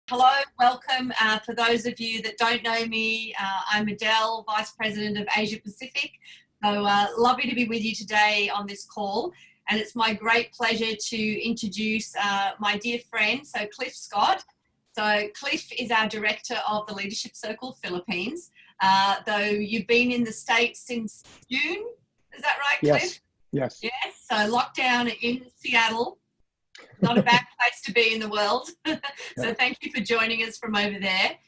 Hello, welcome. For those of you that don't know me, I'm Adele, Vice President of Asia Pacific. So lovely to be with you today on this call. And it's my great pleasure to introduce my dear friend, so Cliff Scott. So Cliff is our Director of the Leadership Circle Philippines. Though you've been in the States since June, is that right, Cliff? Yes. Yes, so lockdown in Seattle. Not a bad place to be in the world. So thank you for joining us from over there.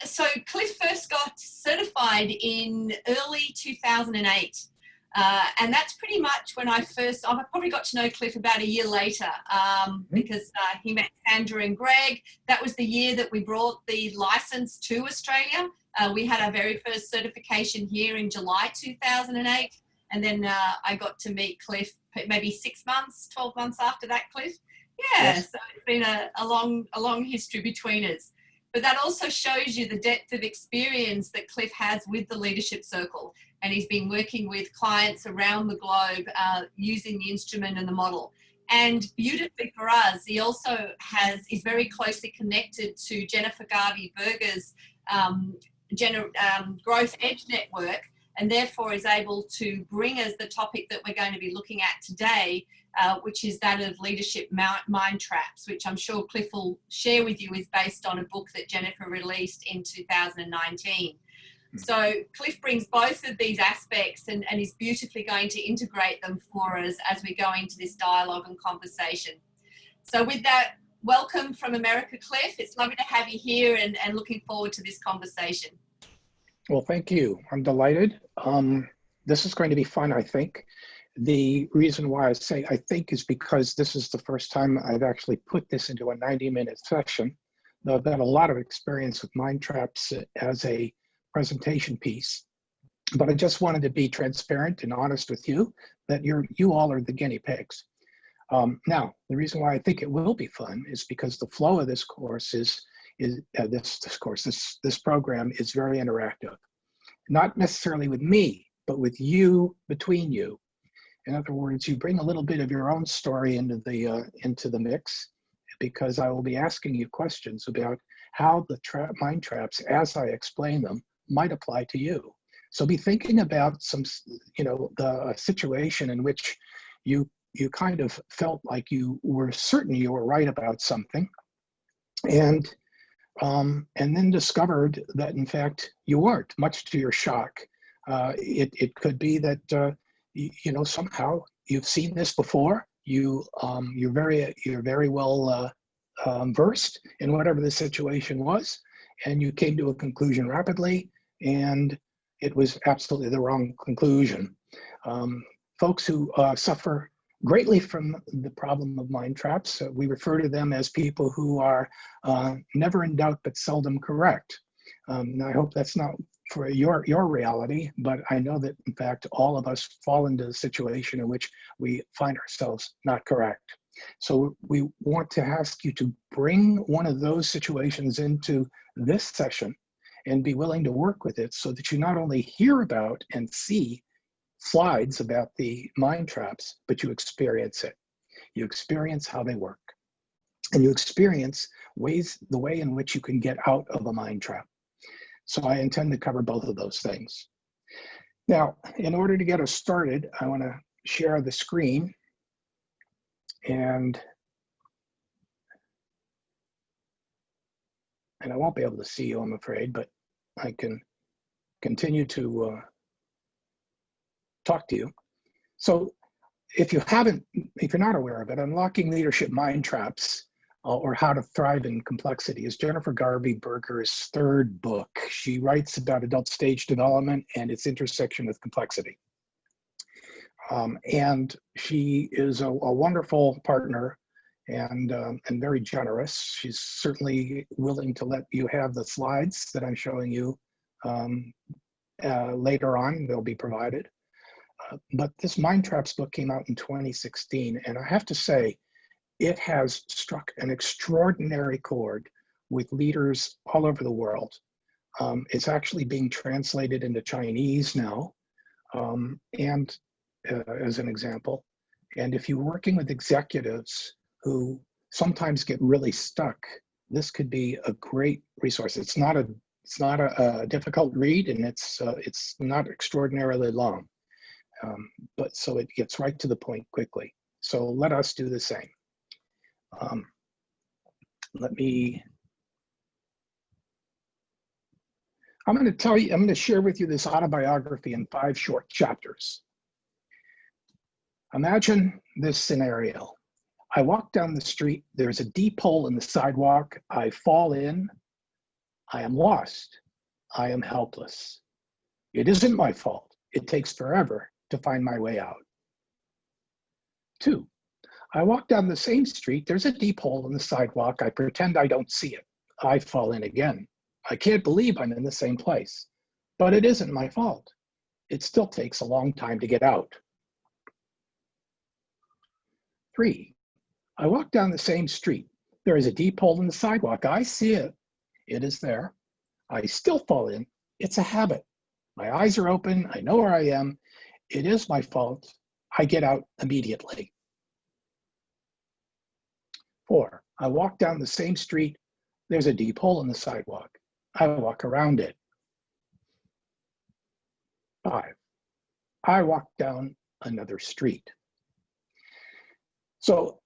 So Cliff first got certified in early 2008. And that's pretty much when I probably got to know Cliff about a year later because he met Sandra and Greg. That was the year that we brought the license to Australia. We had our very first certification here in July 2008. And then I got to meet Cliff maybe 6 months, 12 months after that, Cliff. Yeah, yes. So it's been a long history between us. But that also shows you the depth of experience that Cliff has with the Leadership Circle. And he's been working with clients around the globe using the instrument and the model. And beautifully for us, he also is very closely connected to Jennifer Garvey-Berger's Growth Edge Network, and therefore is able to bring us the topic that we're going to be looking at today, which is that of leadership Mindtraps, which I'm sure Cliff will share with you is based on a book that Jennifer released in 2019. So Cliff brings both of these aspects and is beautifully going to integrate them for us as we go into this dialogue and conversation. So with that, welcome from America, Cliff. It's lovely to have you here and looking forward to this conversation. Well, thank you. I'm delighted. This is going to be fun, I think. The reason why I say I think is because this is the first time I've actually put this into a 90-minute session. Though I've got a lot of experience with Mindtraps as a presentation piece. But I just wanted to be transparent and honest with you that you all are the guinea pigs. Now, the reason why I think it will be fun is because the flow of this course this program is very interactive, not necessarily with me, but with you, between you. In other words, you bring a little bit of your own story into the mix, because I will be asking you questions about how the mind traps, as I explain them, might apply to you. So be thinking about the situation in which you kind of felt like you were certain you were right about something, and then discovered that in fact you weren't, much to your shock. It could be that somehow you've seen this before. You're very well versed in whatever the situation was, and you came to a conclusion rapidly, and it was absolutely the wrong conclusion. Folks who suffer greatly from the problem of mind traps, we refer to them as people who are never in doubt but seldom correct. Now, I hope that's not for your reality, but I know that in fact all of us fall into a situation in which we find ourselves not correct. So we want to ask you to bring one of those situations into this session and be willing to work with it, so that you not only hear about and see slides about the mind traps, but you experience it. You experience how they work, and you experience the way in which you can get out of a mind trap. So I intend to cover both of those things. Now, in order to get us started, I want to share the screen, and I won't be able to see you, I'm afraid, but I can continue to talk to you. So if you're not aware of it, Unlocking Leadership Mind Traps, or How to Thrive in Complexity, is Jennifer Garvey-Berger's third book. She writes about adult stage development and its intersection with complexity. And she is a wonderful partner and very generous. She's certainly willing to let you have the slides that I'm showing you later on. They'll be provided. But this Mind Traps book came out in 2016, and I have to say, it has struck an extraordinary chord with leaders all over the world. It's actually being translated into Chinese now, as an example. And if you're working with executives who sometimes get really stuck this could be a great resource. It's not a difficult read, and it's not extraordinarily long, but so it gets right to the point quickly. So let us do the same. I'm going to share with you this autobiography in 5 short chapters. Imagine this scenario. I walk down the street, there's a deep hole in the sidewalk, I fall in, I am lost, I am helpless. It isn't my fault, it takes forever to find my way out. 2, I walk down the same street, there's a deep hole in the sidewalk, I pretend I don't see it, I fall in again. I can't believe I'm in the same place, but it isn't my fault. It still takes a long time to get out. 3, I walk down the same street. There is a deep hole in the sidewalk. I see it. It is there. I still fall in. It's a habit. My eyes are open. I know where I am. It is my fault. I get out immediately. 4, I walk down the same street. There's a deep hole in the sidewalk. I walk around it. 5, I walk down another street. So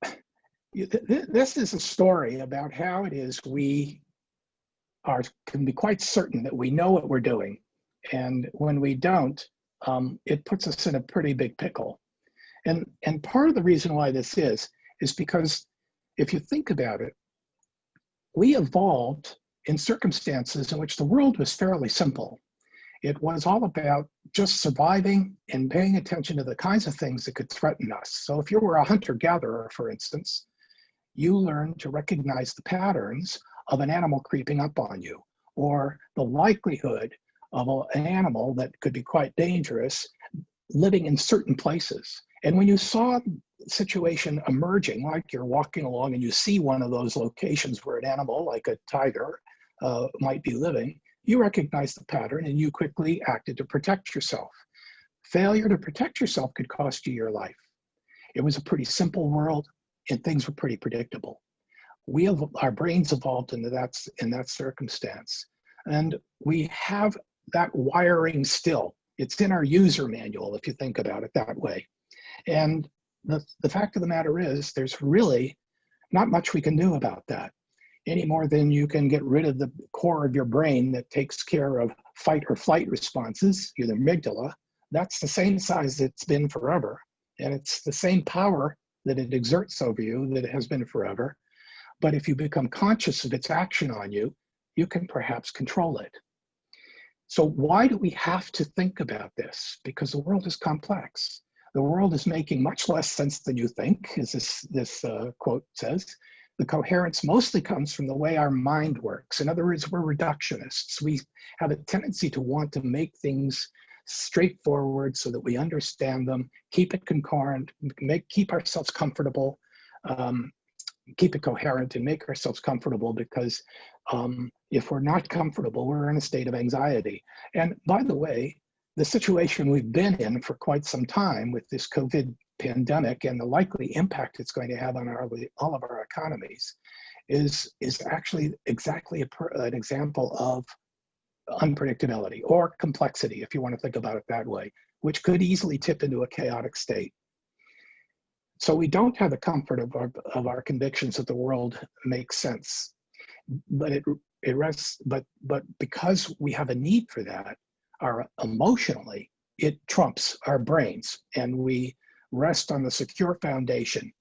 this is a story about how it is we can be quite certain that we know what we're doing. And when we don't, it puts us in a pretty big pickle. And part of the reason why this is because if you think about it, we evolved in circumstances in which the world was fairly simple. It was all about just surviving and paying attention to the kinds of things that could threaten us. So if you were a hunter-gatherer, for instance, you learn to recognize the patterns of an animal creeping up on you, or the likelihood of an animal that could be quite dangerous living in certain places. And when you saw the situation emerging, like you're walking along and you see one of those locations where an animal like a tiger might be living, you recognize the pattern and you quickly acted to protect yourself. Failure to protect yourself could cost you your life. It was a pretty simple world, and things were pretty predictable. Our brains evolved in that circumstance, and we have that wiring still. It's in our user manual, if you think about it that way. And the fact of the matter is, there's really not much we can do about that, any more than you can get rid of the core of your brain that takes care of fight or flight responses, your amygdala. That's the same size it's been forever, and it's the same power that it exerts over you that it has been forever. But if you become conscious of its action on you, you can perhaps control it. So why do we have to think about this? Because the world is complex. The world is making much less sense than you think, as this quote says. The coherence mostly comes from the way our mind works. In other words, we're reductionists. We have a tendency to want to make things straightforward so that we understand them, keep it concurrent, keep ourselves comfortable, keep it coherent and make ourselves comfortable, because if we're not comfortable, we're in a state of anxiety. And by the way, the situation we've been in for quite some time with this COVID pandemic and the likely impact it's going to have on all of our economies is actually exactly an example of unpredictability or complexity, if you want to think about it that way, which could easily tip into a chaotic state. So we don't have the comfort of our convictions that the world makes sense, but it rests. But because we have a need for that, emotionally, it trumps our brains, and we rest on the secure foundation,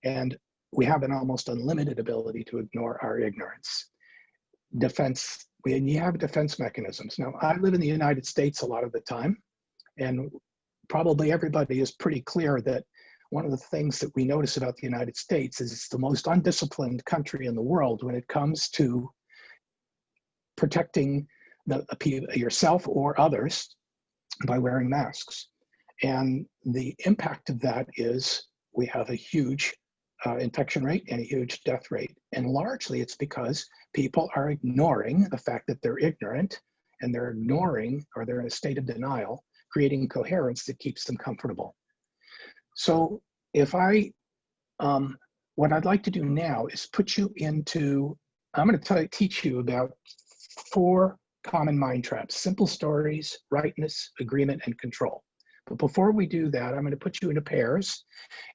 and we have an almost unlimited ability to ignore our ignorance. When you have defense mechanisms. Now, I live in the United States a lot of the time, and probably everybody is pretty clear that one of the things that we notice about the United States is it's the most undisciplined country in the world when it comes to protecting yourself or others by wearing masks. And the impact of that is we have a huge infection rate and a huge death rate. And largely it's because people are ignoring the fact that they're ignorant, and they're ignoring, or they're in a state of denial, creating coherence that keeps them comfortable. So what I'd like to do now is put you into I'm going to teach you about 4 common mind traps: simple stories, rightness, agreement, and control. But before we do that, I'm going to put you into pairs,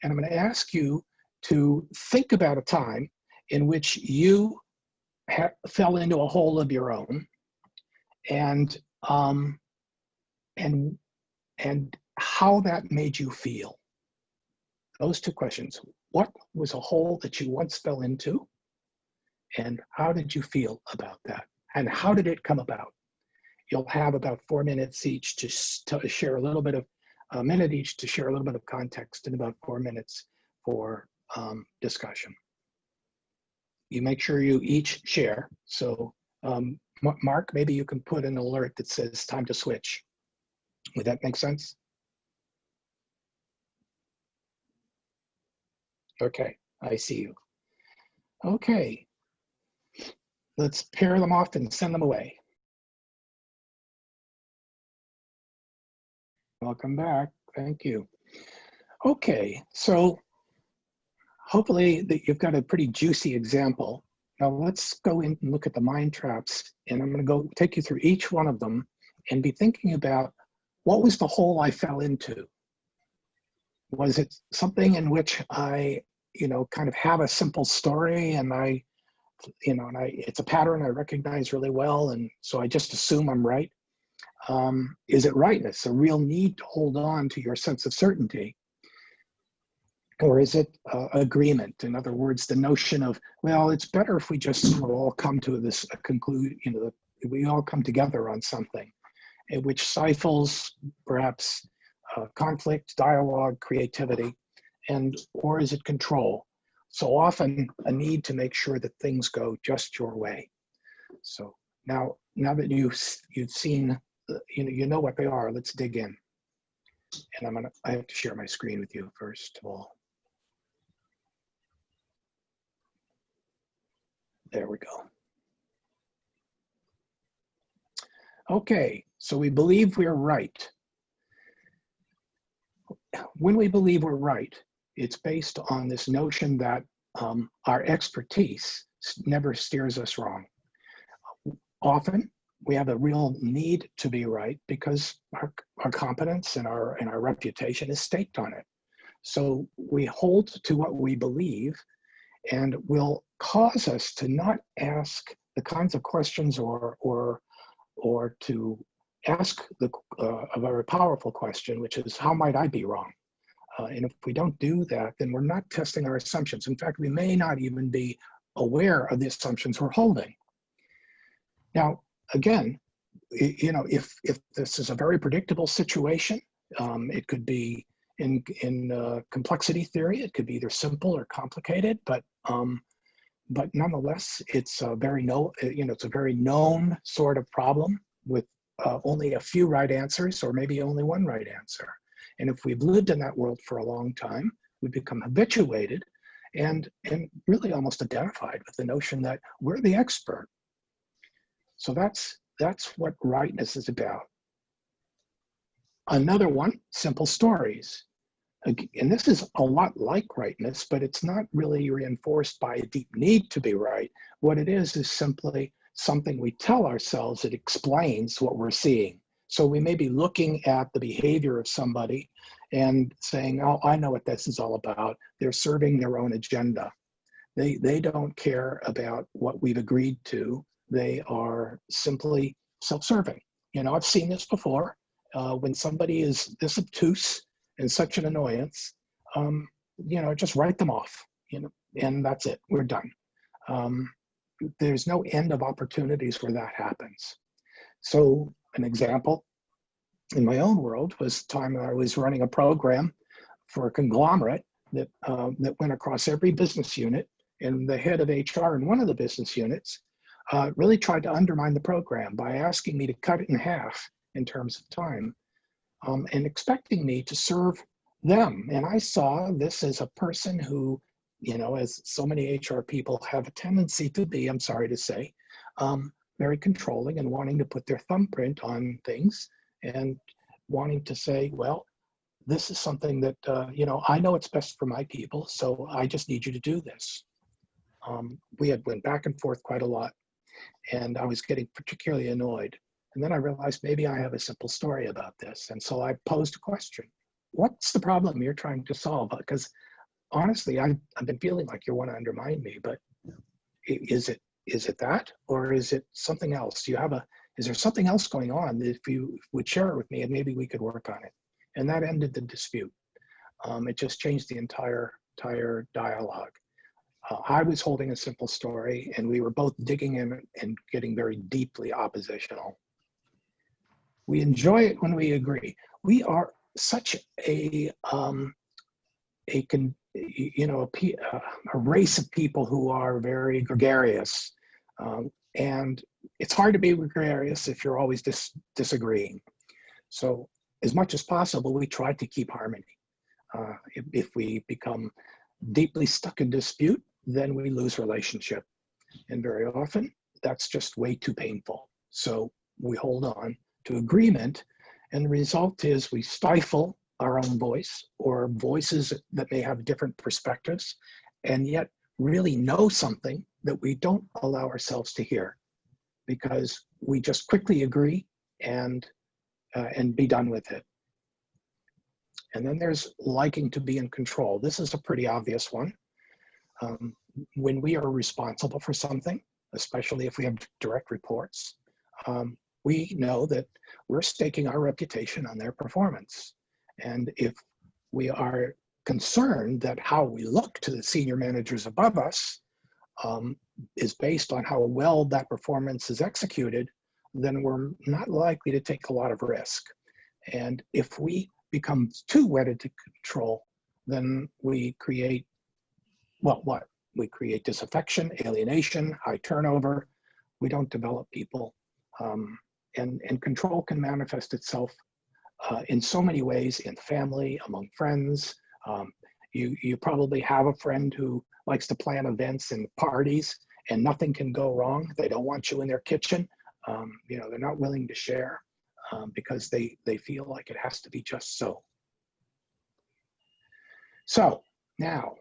and I'm going to ask you to think about a time in which you fell into a hole of your own, and and and how that made you feel. Those 2 questions. What was a hole that you once fell into? And how did you feel about that? And how did it come about? You'll have about 4 minutes each to share a little bit of, a minute each to share a little bit of context, and about 4 minutes for discussion. You make sure you each share. So Mark, maybe you can put an alert that says time to switch. Would that make sense? Okay, I see you. Okay, let's pair them off and send them away. Welcome back, thank you. Okay, so hopefully that you've got a pretty juicy example. Now let's go in and look at the mind traps, and I'm going to go take you through each one of them and be thinking about, what was the hole I fell into? Was it something in which I, kind of have a simple story, and it's a pattern I recognize really well, and so I just assume I'm right? Is it rightness, a real need to hold on to your sense of certainty? Or is it agreement? In other words, the notion of, well, it's better if we just all come to this conclusion, we all come together on something, which stifles perhaps conflict, dialogue, creativity, or is it control? So often a need to make sure that things go just your way. So now that you've seen, you know what they are, let's dig in. And I have to share my screen with you first of all. There we go. Okay, so we believe we're right. When we believe we're right, it's based on this notion that our expertise never steers us wrong. Often, we have a real need to be right because our competence and our reputation is staked on it. So we hold to what we believe, and will cause us to not ask the kinds of questions or to ask a very powerful question, which is, how might I be wrong? And if we don't do that, then we're not testing our assumptions. In fact, we may not even be aware of the assumptions we're holding. Now, again, if this is a very predictable situation, it could be in complexity theory, it could be either simple or complicated, but nonetheless, it's a very known sort of problem with only a few right answers, or maybe only one right answer. And if we've lived in that world for a long time, we become habituated and really almost identified with the notion that we're the expert. So that's what rightness is about. Another one, simple stories. And this is a lot like rightness, but it's not really reinforced by a deep need to be right. What it is simply something we tell ourselves that explains what we're seeing. So we may be looking at the behavior of somebody and saying, oh, I know what this is all about. They're serving their own agenda. They don't care about what we've agreed to. They are simply self-serving. I've seen this before. When somebody is this obtuse and such an annoyance, just write them off, and that's it, we're done. There's no end of opportunities where that happens. So an example in my own world was the time I was running a program for a conglomerate that went across every business unit, and the head of HR in one of the business units really tried to undermine the program by asking me to cut it in half in terms of time, and expecting me to serve them. And I saw this as a person who, as so many HR people have a tendency to be, I'm sorry to say, very controlling and wanting to put their thumbprint on things and wanting to say, well, this is something that, I know it's best for my people, so I just need you to do this. We had went back and forth quite a lot, and I was getting particularly annoyed. And then I realized maybe I have a simple story about this. And so I posed a question. What's the problem you're trying to solve? Because honestly, I've been feeling like you want to undermine me, but is it that, or is it something else? Is there something else going on that if you would share it with me and maybe we could work on it? And that ended the dispute. It just changed the entire dialogue. I was holding a simple story and we were both digging in and getting very deeply oppositional. We enjoy it when we agree. We are such a race of people who are very gregarious, and it's hard to be gregarious if you're always disagreeing. So as much as possible, we try to keep harmony. If we become deeply stuck in dispute, then we lose relationship. And very often, that's just way too painful. So we hold on to agreement, and the result is we stifle our own voice or voices that may have different perspectives, and yet really know something that we don't allow ourselves to hear because we just quickly agree and be done with it. And then there's liking to be in control. This is a pretty obvious one. When we are responsible for something, especially if we have direct reports, we know that we're staking our reputation on their performance. And if we are concerned that how we look to the senior managers above us is based on how well that performance is executed, then we're not likely to take a lot of risk. And if we become too wedded to control, then we create, we create disaffection, alienation, high turnover. We don't develop people. And control can manifest itself in so many ways, in family, among friends. You probably have a friend who likes to plan events and parties and nothing can go wrong. They don't want you in their kitchen. They're not willing to share because they feel like it has to be just so. So now,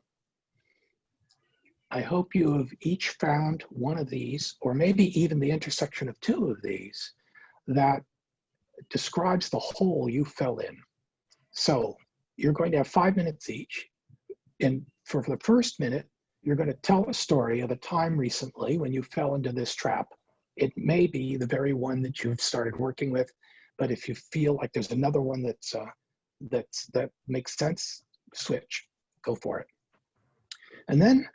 I hope you have each found one of these, or maybe even the intersection of two of these, that describes the hole you fell in. So you're going to have 5 minutes each. And for the first minute, you're going to tell a story of a time recently when you fell into this trap. It may be the very one that you've started working with, but if you feel like there's another one that makes sense, switch, go for it. And then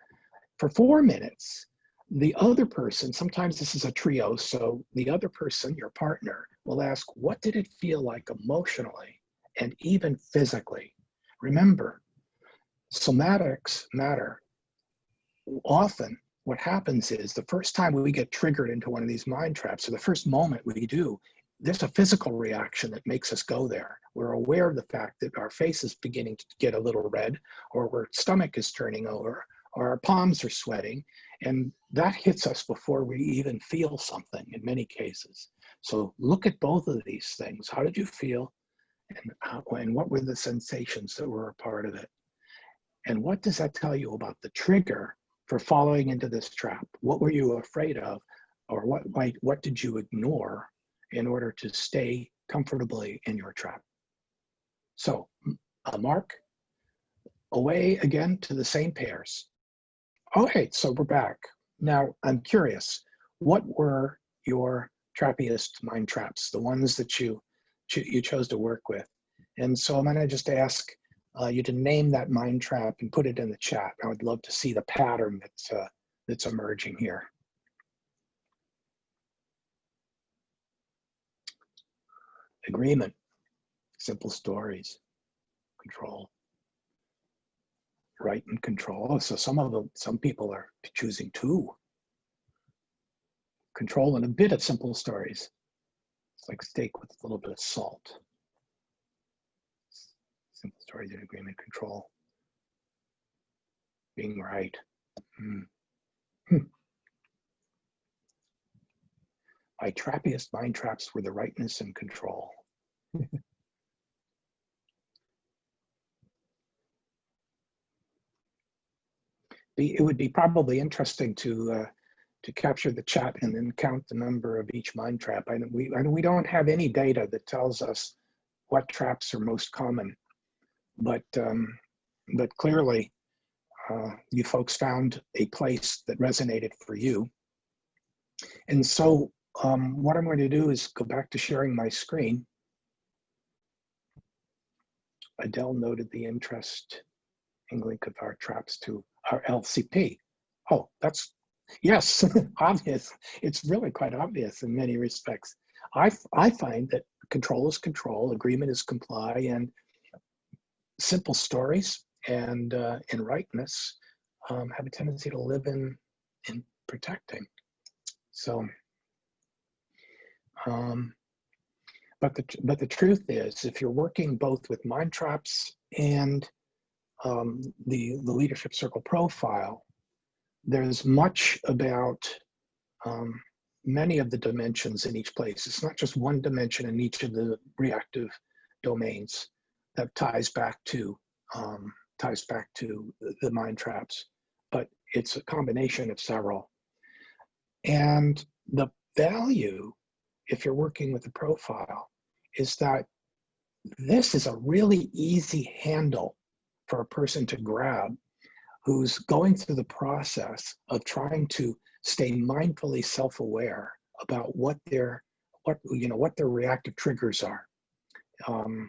for 4 minutes, the other person, sometimes this is a trio, so the other person, your partner, will ask, what did it feel like emotionally and even physically? Remember, somatics matter. Often what happens is the first time we get triggered into one of these mind traps, or the first moment we do, there's a physical reaction that makes us go there. We're aware of the fact that our face is beginning to get a little red, or our stomach is turning over, or our palms are sweating, and that hits us before we even feel something in many cases. So look at both of these things. How did you feel? And what were the sensations that were a part of it? And what does that tell you about the trigger for falling into this trap? What were you afraid of? Or what did you ignore in order to stay comfortably in your trap? So Mark, away again to the same pairs. Okay, so we're back. Now, I'm curious, what were your trappiest mind traps, the ones that you chose to work with? And so I'm gonna just ask you to name that mind trap and put it in the chat. I would love to see the pattern that's emerging here. Agreement, simple stories, control. Right and control. So some people are choosing two. Control and a bit of simple stories. It's like steak with a little bit of salt. Simple stories and agreement, control. Being right. My trappiest mind traps were the rightness and control. it would be probably interesting to capture the chat and then count the number of each mind trap. I know we don't have any data that tells us what traps are most common, but clearly you folks found a place that resonated for you. And so what I'm going to do is go back to sharing my screen. Adele noted the interest in link of our traps to our LCP. Oh, that's, yes, obvious. It's really quite obvious in many respects. I find that control is control, agreement is comply, and simple stories and rightness have a tendency to live in protecting. So, but the truth is, if you're working both with mind traps and the leadership circle profile, there's much about many of the dimensions in each place. It's not just one dimension in each of the reactive domains that ties back to the mind traps, but it's a combination of several. And the value, if you're working with the profile, is that this is a really easy handle for a person to grab who's going through the process of trying to stay mindfully self-aware about what their reactive triggers are.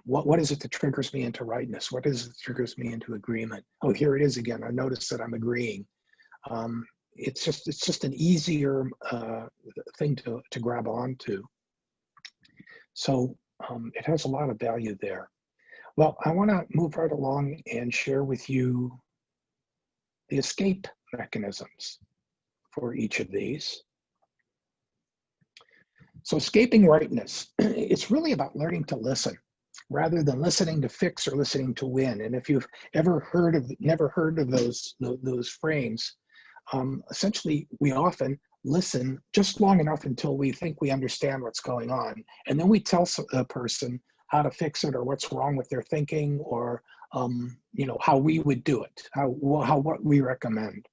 What is it that triggers me into rightness? What is it that triggers me into agreement? Oh, here it is again. I noticed that I'm agreeing. It's just an easier thing to grab onto. So it has a lot of value there. Well, I want to move right along and share with you the escape mechanisms for each of these. So escaping rightness, it's really about learning to listen rather than listening to fix or listening to win. And if you've ever never heard of those frames, essentially we often listen just long enough until we think we understand what's going on. And then we tell a person how to fix it or what's wrong with their thinking or how we would do it, what we recommend.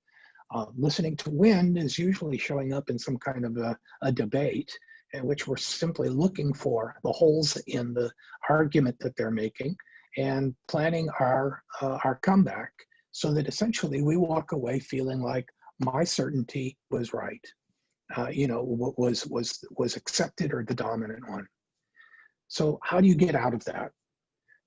Listening to win is usually showing up in some kind of a debate in which we're simply looking for the holes in the argument that they're making and planning our comeback so that essentially we walk away feeling like my certainty was right, what was accepted or the dominant one. So how do you get out of that?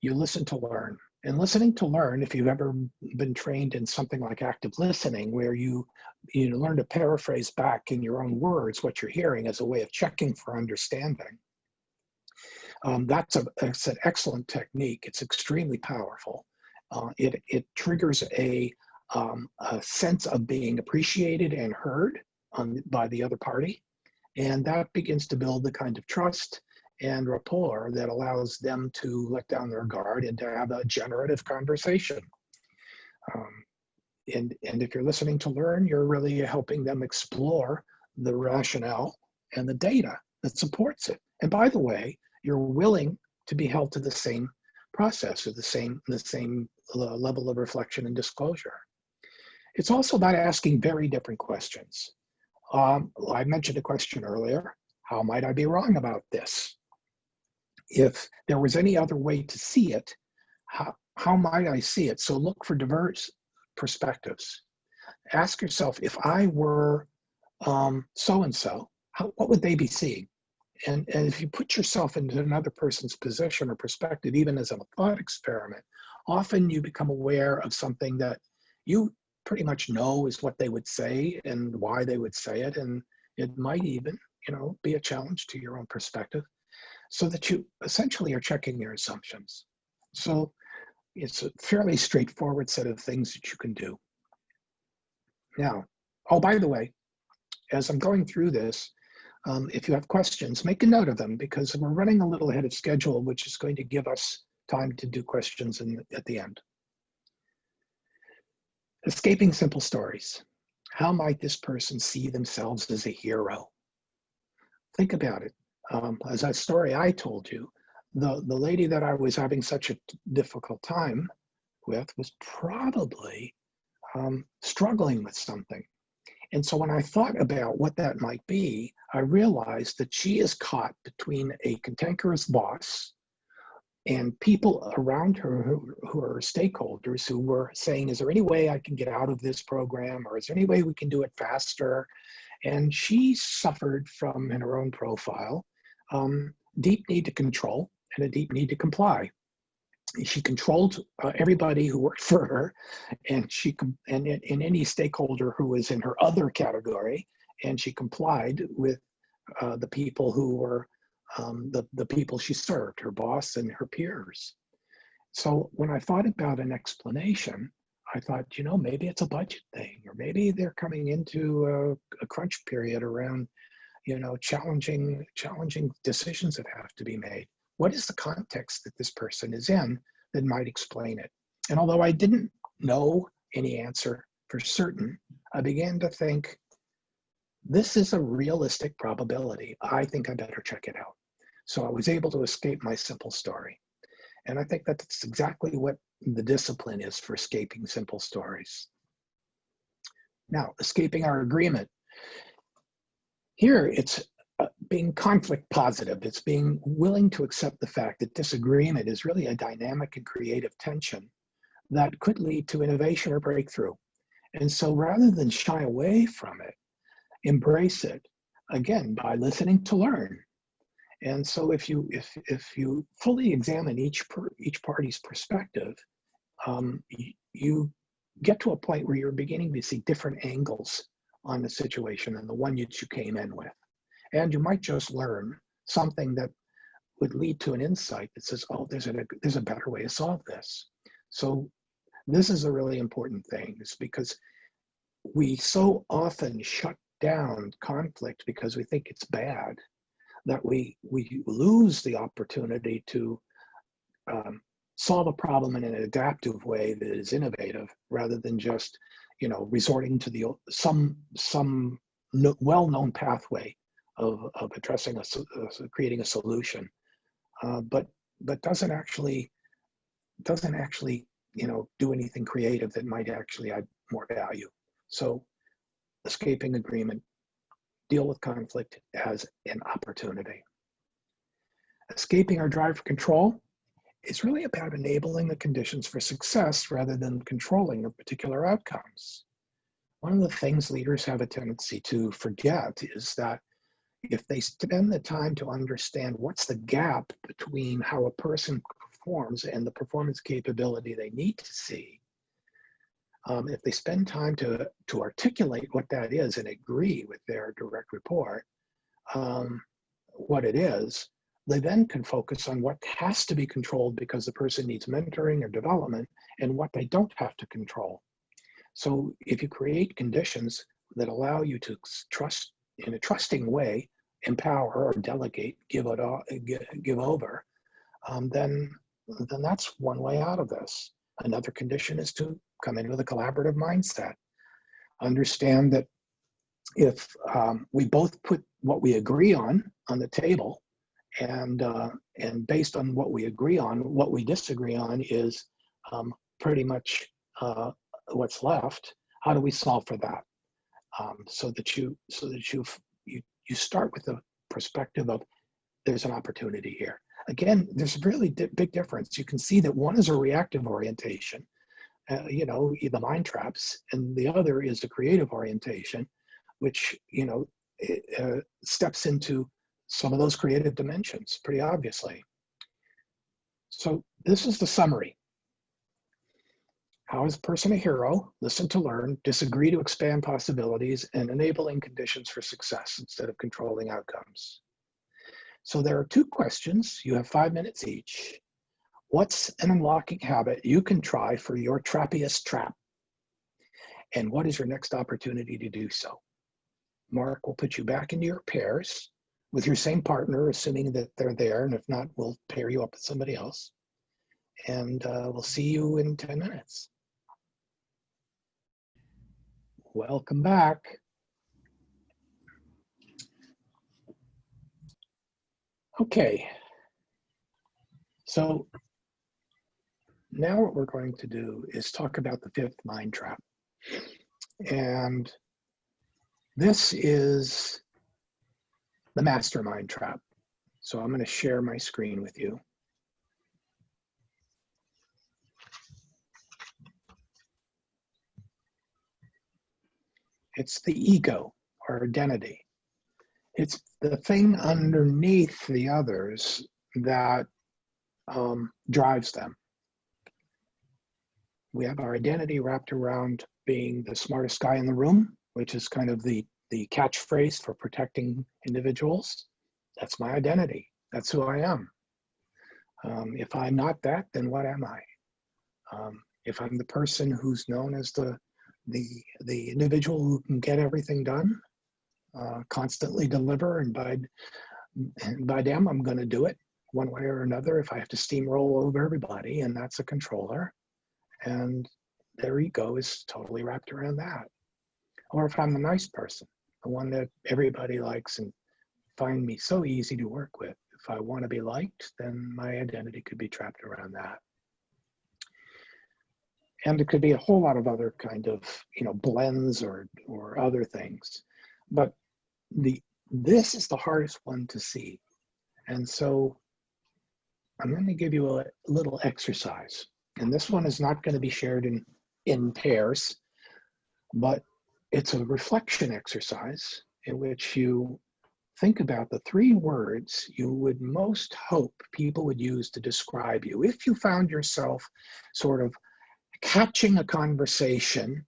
You listen to learn. And listening to learn, if you've ever been trained in something like active listening, where you learn to paraphrase back in your own words what you're hearing as a way of checking for understanding, that's an excellent technique. It's extremely powerful. It triggers a sense of being appreciated and heard by the other party, and that begins to build the kind of trust and rapport that allows them to let down their guard and to have a generative conversation. And if you're listening to learn, you're really helping them explore the rationale and the data that supports it. And by the way, you're willing to be held to the same process or the same level of reflection and disclosure. It's also about asking very different questions. I mentioned a question earlier: how might I be wrong about this? If there was any other way to see it, how might I see it? So look for diverse perspectives. Ask yourself, if I were so-and-so, what would they be seeing? And if you put yourself into another person's position or perspective, even as a thought experiment, often you become aware of something that you pretty much know is what they would say and why they would say it. And it might even, be a challenge to your own perspective, so that you essentially are checking your assumptions. So it's a fairly straightforward set of things that you can do. Now, oh, by the way, as I'm going through this, if you have questions, make a note of them, because we're running a little ahead of schedule, which is going to give us time to do questions at the end. Escaping simple stories. How might this person see themselves as a hero? Think about it. As that story I told you, the lady that I was having such a difficult time with was probably struggling with something. And so when I thought about what that might be, I realized that she is caught between a cantankerous boss and people around her who are stakeholders who were saying, is there any way I can get out of this program? Or is there any way we can do it faster? And she suffered from, in her own profile, deep need to control and a deep need to comply. She controlled everybody who worked for her, and in any stakeholder who was in her other category, and she complied with the people who were the people she served, her boss and her peers. So when I thought about an explanation, I thought, maybe it's a budget thing, or maybe they're coming into a crunch period around, challenging decisions that have to be made. What is the context that this person is in that might explain it? And although I didn't know any answer for certain, I began to think, this is a realistic probability. I think I better check it out. So I was able to escape my simple story. And I think that's exactly what the discipline is for escaping simple stories. Now, escaping our agreement. Here, it's being conflict positive. It's being willing to accept the fact that disagreement is really a dynamic and creative tension that could lead to innovation or breakthrough. And so rather than shy away from it, embrace it, again, by listening to learn. And so if you fully examine each party's perspective, you get to a point where you're beginning to see different angles on the situation than the one that you came in with. And you might just learn something that would lead to an insight that says, oh, there's a better way to solve this. So this is a really important thing, is because we so often shut down conflict because we think it's bad, that we lose the opportunity to solve a problem in an adaptive way that is innovative, rather than just, resorting to some well-known pathway of addressing creating a solution, but doesn't actually do anything creative that might actually add more value. So escaping agreement, deal with conflict as an opportunity. Escaping our drive for control is really about enabling the conditions for success rather than controlling the particular outcomes. One of the things leaders have a tendency to forget is that if they spend the time to understand what's the gap between how a person performs and the performance capability they need to see, if they spend time to articulate what that is and agree with their direct report what it is, they then can focus on what has to be controlled because the person needs mentoring or development, and what they don't have to control. So if you create conditions that allow you to trust in a trusting way, empower or delegate, give over, then that's one way out of this. Another condition is to come in with a collaborative mindset. Understand that if we both put what we agree on the table, and based on what we agree on, what we disagree on is pretty much what's left. How do we solve for that? So that you start with the perspective of, there's an opportunity here. Again, there's a really big difference. You can see that one is a reactive orientation, the Mindtraps, and the other is a creative orientation, which steps into some of those creative dimensions pretty obviously. So this is the summary. How is a person a hero? Listen to learn, disagree to expand possibilities, and enabling conditions for success instead of controlling outcomes. So there are 2 questions. You have 5 minutes each. What's an unlocking habit you can try for your trappiest trap? And what is your next opportunity to do so? Mark will put you back into your pairs with your same partner, assuming that they're there, and if not, we'll pair you up with somebody else. And we'll see you in 10 minutes. Welcome back. Okay, so now what we're going to do is talk about the 5th mind trap. And this is the mastermind trap. So I'm going to share my screen with you. It's the ego or identity. It's the thing underneath the others that drives them. We have our identity wrapped around being the smartest guy in the room, which is kind of the catchphrase for protecting individuals. That's my identity. That's who I am. If I'm not that, then what am I? If I'm the person who's known as the individual who can get everything done, constantly deliver, and by damn, I'm going to do it one way or another if I have to steamroll over everybody, and that's a controller. And their ego is totally wrapped around that. Or if I'm the nice person, the one that everybody likes and find me so easy to work with. If I want to be liked, then my identity could be trapped around that. And it could be a whole lot of other kind of, blends or other things. But this is the hardest one to see. And so I'm going to give you a little exercise. And this one is not going to be shared in pairs, but it's a reflection exercise in which you think about the 3 words you would most hope people would use to describe you. If you found yourself sort of catching a conversation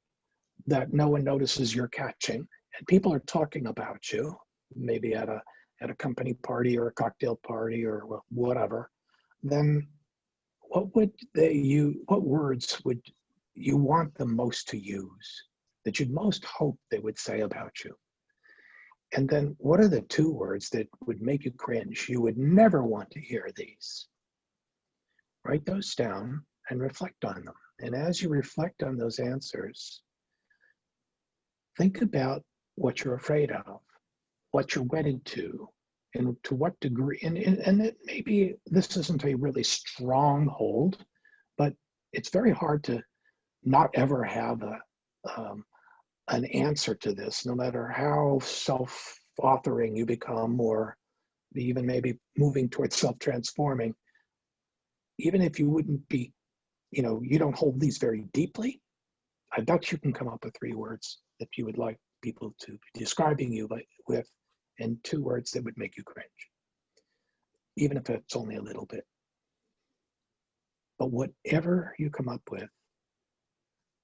that no one notices you're catching, and people are talking about you, maybe at a company party or a cocktail party or whatever, then what words would you want them most to use, that you'd most hope they would say about you? And then what are the 2 words that would make you cringe? You would never want to hear these. Write those down and reflect on them. And as you reflect on those answers, think about what you're afraid of, what you're wedded to, and to what degree. And it maybe this isn't a really strong hold, but it's very hard to not ever have an answer to this, no matter how self-authoring you become, or even maybe moving towards self-transforming. Even if you wouldn't be, you don't hold these very deeply, I bet you can come up with 3 words that you would like people to be describing you with, and 2 words that would make you cringe, even if it's only a little bit. But whatever you come up with,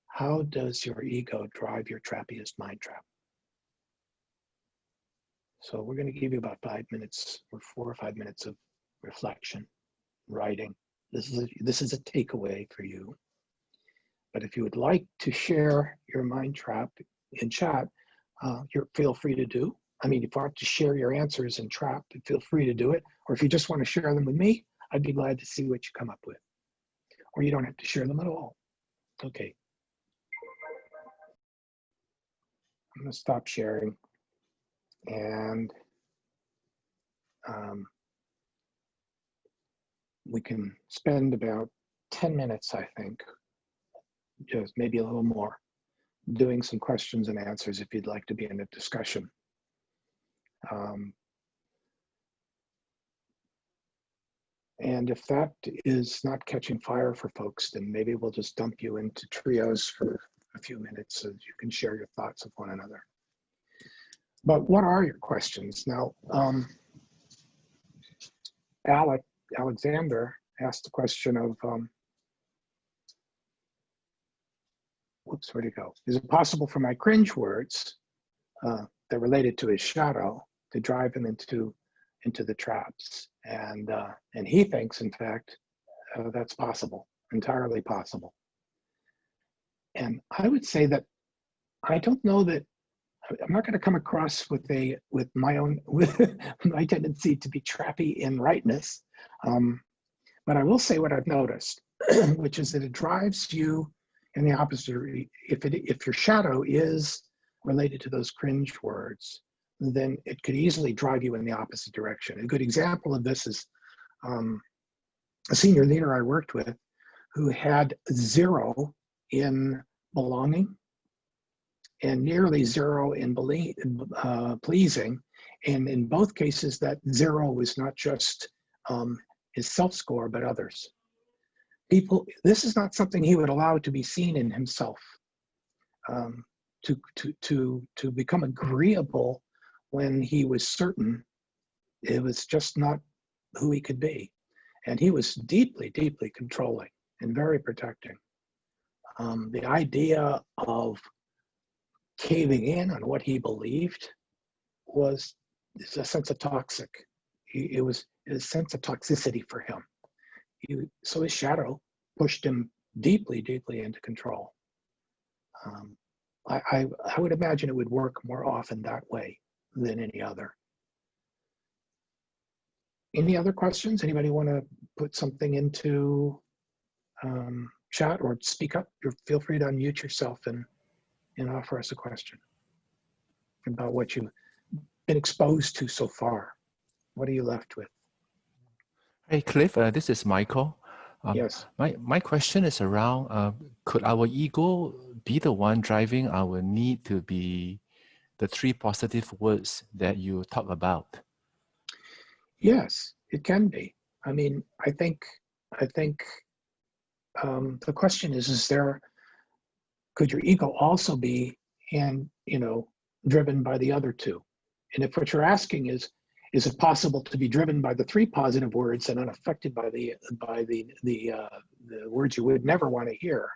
how does your ego drive your trappiest mind trap? So we're going to give you about 5 minutes or 4 or 5 minutes of reflection, writing. This is a takeaway for you. But if you would like to share your mind trap in chat, feel free to do. I mean, if you want to share your answers in trap, feel free to do it. Or if you just want to share them with me, I'd be glad to see what you come up with. Or you don't have to share them at all. Okay. I'm going to stop sharing. And we can spend about 10 minutes, I think, just maybe a little more, doing some questions and answers if you'd like to be in a discussion. And if that is not catching fire for folks, then maybe we'll just dump you into trios for a few minutes so that you can share your thoughts with one another. But what are your questions? Now, Alexander asked the question of, whoops, where'd he go? Is it possible for my cringe words that related to his shadow to drive him into the traps? And he thinks, in fact, that's possible, entirely possible. And I would say that I don't know that I'm not going to come across with my tendency to be trappy in rightness, but I will say what I've noticed, which is that it drives you in the opposite. If your shadow is related to those cringe words, then it could easily drive you in the opposite direction. A good example of this is a senior leader I worked with who had 0 in belonging, and nearly zero in pleasing. And in both cases, that zero was not just his self-score, but others. This is not something he would allow to be seen in himself. To become agreeable when he was certain, it was just not who he could be. And he was deeply, deeply controlling and very protecting. The idea of caving in on what he believed was a sense of toxic. It was a sense of toxicity for him. So his shadow pushed him deeply, deeply into control. I would imagine it would work more often that way than any other. Any other questions? Anybody want to put something into chat or speak up? Feel free to unmute yourself and offer us a question about what you've been exposed to so far. What are you left with? Hey, Cliff, this is Michael. Yes. My question is around, could our ego be the one driving our need to be the 3 positive words that you talk about? Yes, it can be. I mean, I think the question is could your ego also be, driven by the other 2? And if what you're asking is it possible to be driven by the 3 positive words and unaffected by the words you would never want to hear?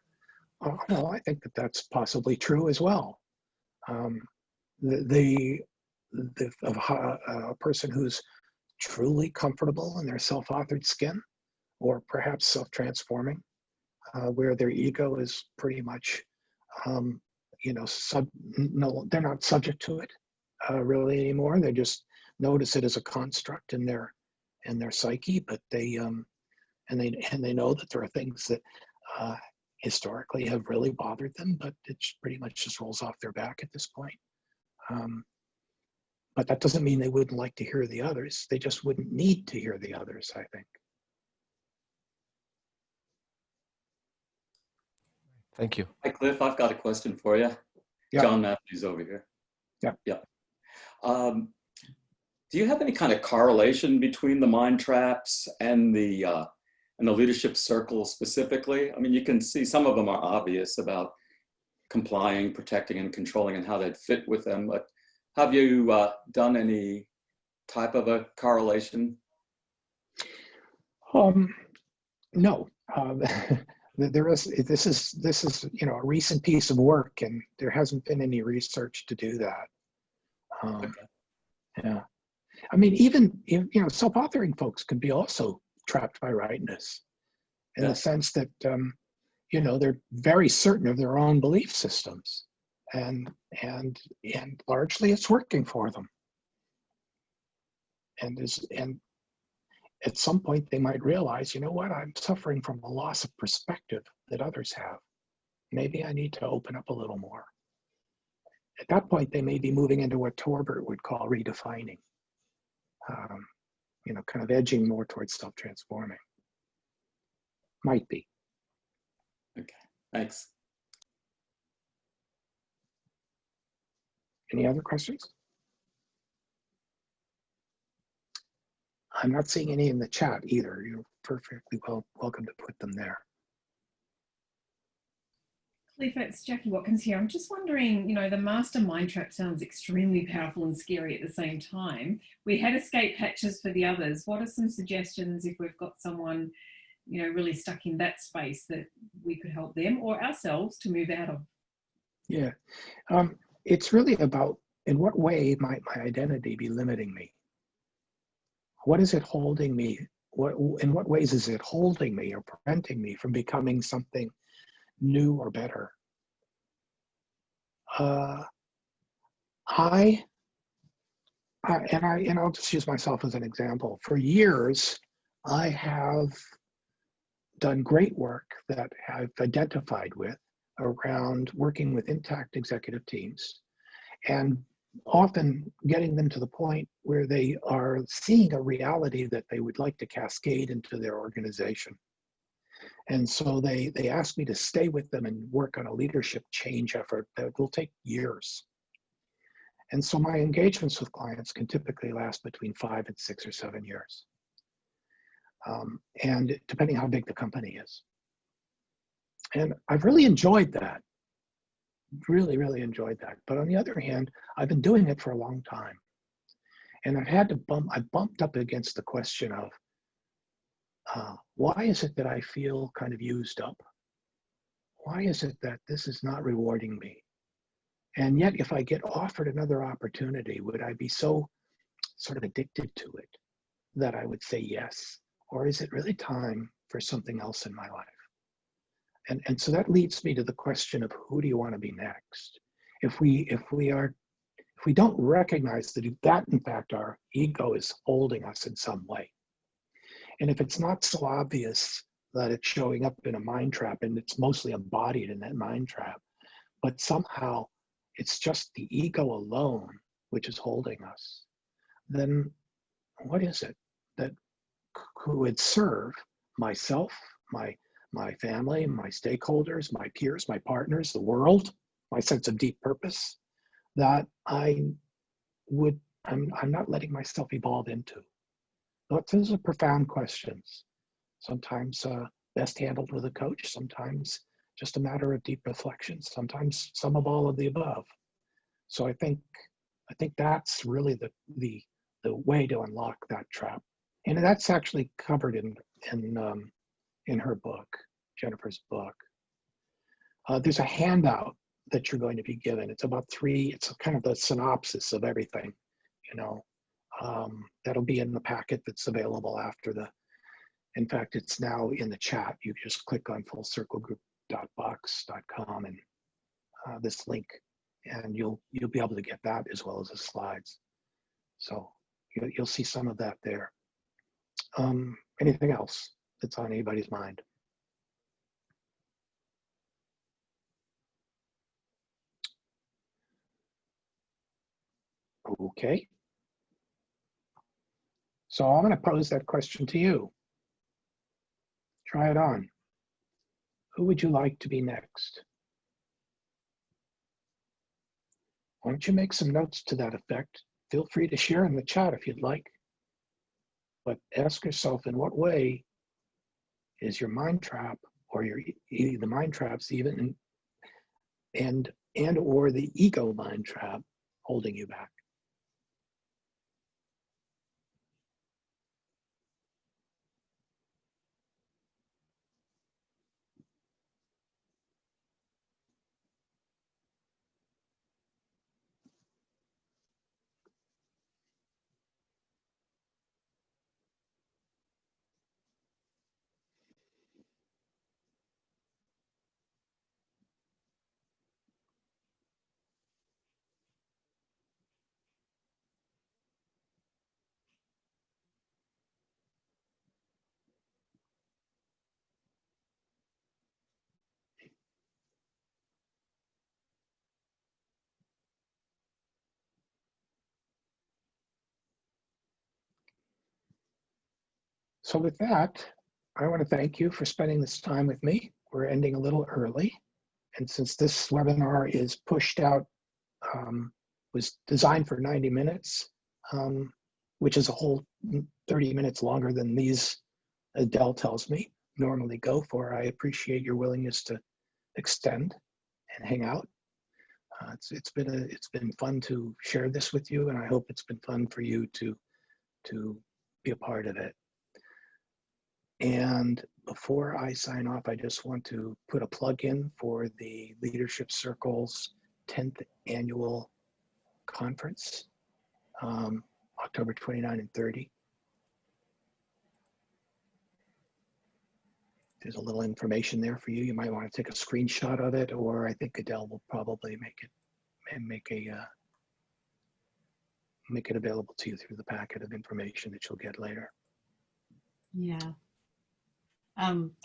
Well, I think that's possibly true as well. A person who's truly comfortable in their self-authored skin, or perhaps self-transforming, where their ego is pretty much, they're not subject to it really anymore. They just notice it as a construct in their psyche, but they know that there are things that historically have really bothered them, but it pretty much just rolls off their back at this point. But that doesn't mean they wouldn't like to hear the others. They just wouldn't need to hear the others, I think. Thank you. Hi, Cliff. I've got a question for you. Yeah. John Matthews over here. Yeah. Yeah. Do you have any kind of correlation between the mind traps and the leadership circle specifically? I mean, you can see some of them are obvious about complying, protecting, and controlling and how they'd fit with them. But have you done any type of a correlation? No. This is a recent piece of work, and there hasn't been any research to do that. Okay. Yeah. I mean, even self-authoring folks can be also trapped by rightness, in the sense that they're very certain of their own belief systems, and largely it's working for them. And at some point they might realize, you know what, I'm suffering from a loss of perspective that others have. Maybe I need to open up a little more. At that point, they may be moving into what Torbert would call redefining, kind of edging more towards self-transforming. Might be. Okay, thanks. Any other questions? I'm not seeing any in the chat either. You're perfectly welcome to put them there. Cliff, it's Jackie Watkins here. I'm just wondering, the master mind trap sounds extremely powerful and scary at the same time. We had escape hatches for the others. What are some suggestions if we've got someone, really stuck in that space that we could help them or ourselves to move out of? Yeah, it's really about, in what way might my identity be limiting me? What is it holding me? In what ways is it holding me or preventing me from becoming something new or better? I'll just use myself as an example. For years, I have done great work that I've identified with around working with intact executive teams, and often getting them to the point where they are seeing a reality that they would like to cascade into their organization. And so they asked me to stay with them and work on a leadership change effort that will take years. And so my engagements with clients can typically last between 5 and 6 or 7 years. And depending how big the company is. And I've really enjoyed that. Really, really enjoyed that. But on the other hand, I've been doing it for a long time. And I bumped up against the question of, why is it that I feel kind of used up? Why is it that this is not rewarding me? And yet, if I get offered another opportunity, would I be so sort of addicted to it that I would say yes? Or is it really time for something else in my life? And so that leads me to the question of, who do you want to be next? If we don't recognize that in fact our ego is holding us in some way, and if it's not so obvious that it's showing up in a mind trap and it's mostly embodied in that mind trap, but somehow it's just the ego alone which is holding us, then what is it that would serve myself, my family, my stakeholders, my peers, my partners, the world, my sense of deep purpose, that I'm not letting myself evolve into? Those are profound questions. Sometimes best handled with a coach, sometimes just a matter of deep reflection, sometimes some of all of the above. So I think that's really the way to unlock that trap. And that's actually covered in her book, Jennifer's book. There's a handout that you're going to be given. It's kind of the synopsis of everything, that'll be in the packet that's available in fact, it's now in the chat. You just click on fullcirclegroup.box.com and this link, and you'll be able to get that as well as the slides. So you'll see some of that there. Anything else that's on anybody's mind? Okay. So I'm going to pose that question to you. Try it on. Who would you like to be next? Why don't you make some notes to that effect? Feel free to share in the chat if you'd like. But ask yourself, in what way is your mind trap, or the mind traps even, and or the ego mind trap holding you back? So with that, I want to thank you for spending this time with me. We're ending a little early. And since this webinar is pushed out, was designed for 90 minutes, which is a whole 30 minutes longer than these, Adele tells me, normally go for. I appreciate your willingness to extend and hang out. It's been fun to share this with you, and I hope it's been fun for you to be a part of it. And before I sign off, I just want to put a plug in for the Leadership Circle's 10th annual conference, October 29 and 30. There's a little information there for you. You might want to take a screenshot of it, or I think Adele will probably make it available to you through the packet of information that you'll get later. Yeah.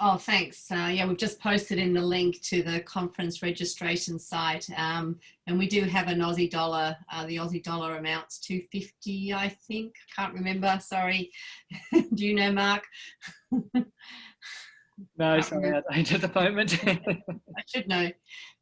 Oh, thanks. Yeah, we've just posted in the link to the conference registration site, and we do have an Aussie dollar. The Aussie dollar amounts to $250, I think. Can't remember. Sorry. Do you know, Mark? No, sorry, I don't at the moment. I should know.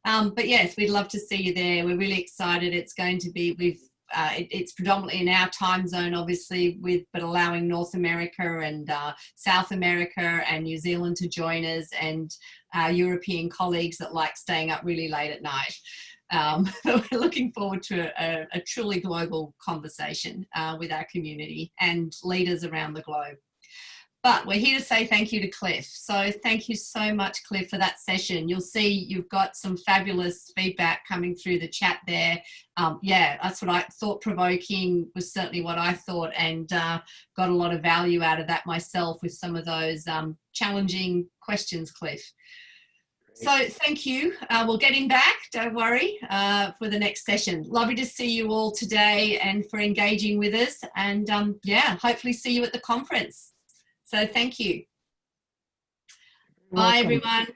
But yes, we'd love to see you there. We're really excited. It's going to be, it's predominantly in our time zone, obviously, but allowing North America and South America and New Zealand to join us, and our European colleagues that like staying up really late at night. But we're looking forward to a truly global conversation with our community and leaders around the globe. But we're here to say thank you to Cliff. So thank you so much, Cliff, for that session. You'll see you've got some fabulous feedback coming through the chat there. Yeah, that's what I thought. Provoking was certainly what I thought, and got a lot of value out of that myself with some of those challenging questions, Cliff. So thank you. We'll get him back, don't worry, for the next session. Lovely to see you all today and for engaging with us. And yeah, hopefully see you at the conference. So thank you. Bye, everyone.